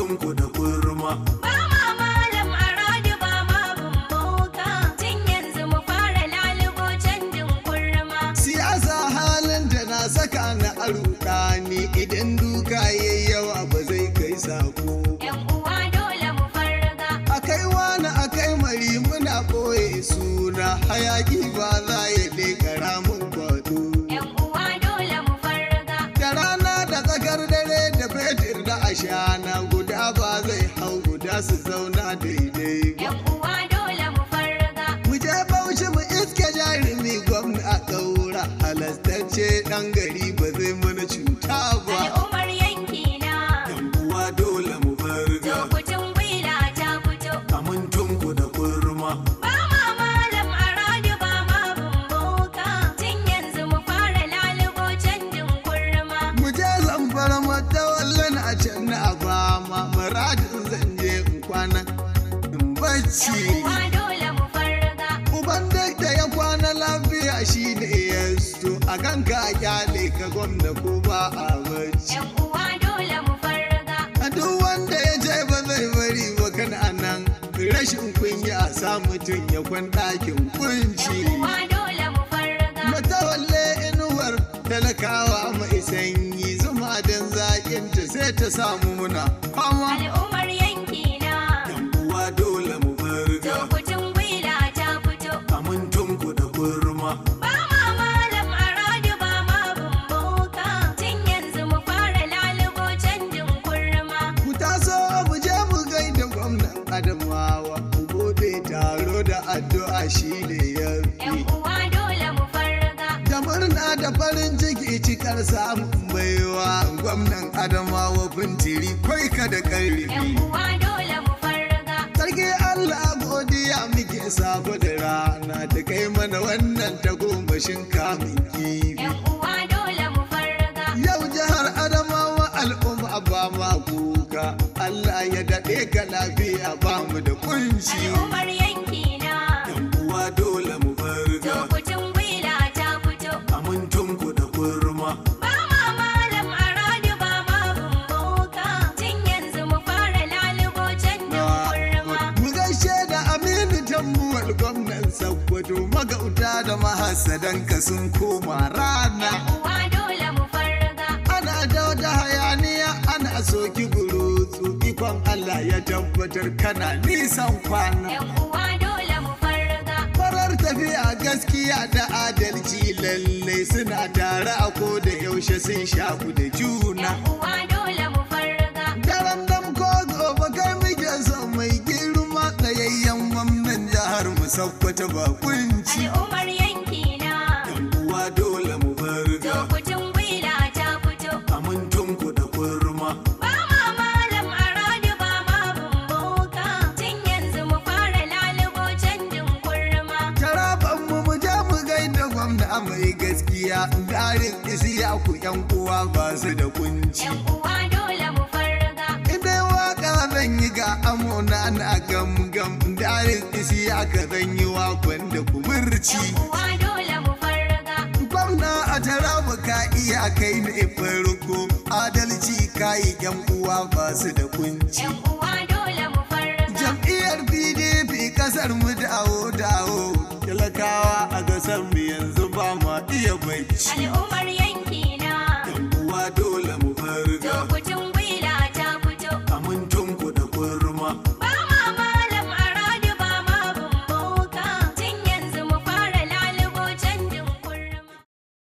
tunku da kurma. Ba ma malam a radu ba ma bumboka, tun yanzu mu fara lalubo canjin kurma. Siyasa halin da na saka na aruka ne, idan duka yayi yawa ba zai kai sako. Yan uwa dole mu farga. Akai wani akai mari muna ɓoye suna, hayaki ba za ya leƙa ramin kwado. Yan uwa dole mu farga. Da rana da tsakar dare da fetur da ashana, guda ba zai hau guda su zauna daidai ba. Yan uwa dole mu farga. Mu je Bauchi mu iske jarumi gwamna a ƙaura, halastacce ɗan gari ba zai mana cuta ba. Al'ummar yanki na. Yan uwa dole mu farga, Lokacin gwila ta fito. amintunku da kurma. Ba ma malam a radu ba ma bumboka, tun yanzu mu fara lalubo canjin kurma. Mu je Zamfara matawallan a can na fama, muradin zan je in kwana in bacci. Yan uwa dole mu farga. Uban duk da ya kwana lafiya shi ne ya so, a kan ka kyale ka gwamna ko ba a bacci. Yan uwa dole mu farga. A duk wanda ya je ba zai bari ba kana nan, rashin kunya sa mutum ya kwan ɗakin kunci. Yan uwa dole mu farga. Matawalle inuwar talakawa mai sanyi, zuma don zaƙinta sai ta samu muna fama. Al'ummar yanki na. Yan uwa dole mu farga, Lokacin gwila ta fito. amintunku da kurma. Ba ma malam a radu ba ma bumboka, tun yanzu mu fara lalubo canjin kurma. Ku taso mu je mu gaida gwamnan Adamawa, mu bude taro da addu'a shi ne ya Yan fi. uwa dole mu farga. Da murna da farin ciki cikar samun baiwa, gwamnan Adamawa fintiri kwai ka da Yan ƙarfi. uwa dole mu farga. Sarki Allah godiya muke sabo da rana, ta kai mana wannan tagomashin kamun kifi. Yan uwa dole mu farga. Yau jihar Adamawa al'umma ba ma kuka, Allah ya daɗe ka lafiya ba mu da kunci. Al'ummar yanki na. Yan uwa dole mu farga, Lokacin gwila ta fito. amintunku da kurma. Ba ma malam a radu ba ma bumboka, tun yanzu mu fara lalubo canjin kurma. Mu gaishe da Aminu Tambuwal gwamnan Sokoto, magauta da mahassadanka sun koma rana. Yan uwa dole mu farga. Ana da wata hayaniya ana soki burutsu, ikon Allah ya tabbatar kana nisan kwana. Yan uwa dole mu farga. Farar tafiya gaskiya da adalci lallai suna tare a ko da yaushe sun shaku da juna. Yan uwa dole mu farga. Daren dam ko gobe kai muke son mai girma, tsayayyen gwamnan jihar mu Sokoto ba kunci. Al'ummar yanki na. Yan uwa dole mu farga, Lokacin gwila ta fito. amintunku da kurma. Ba ma malam a radu ba ma bumboka, tun yanzu mu fara lalubo canjin kurma. Taraban mu je mu gaida gwamna mai gaskiya, darin isiya ku yan uwa ba su da kunci. Yan uwa dole mu farga. Idan waka zan yi ga amona na gam darin isiya ka zan yi wakon da kumurci. Yan uwa dole mu farga. Gwamna a taraba ka iya kai ne farko, adalci kayi yan uwa ba su da kunci. Yan uwa dole mu farga. Jam'iyyar PDP kasar mu dawo, talakawa a kasar mu yanzu ba ma iya bacci. Al'ummar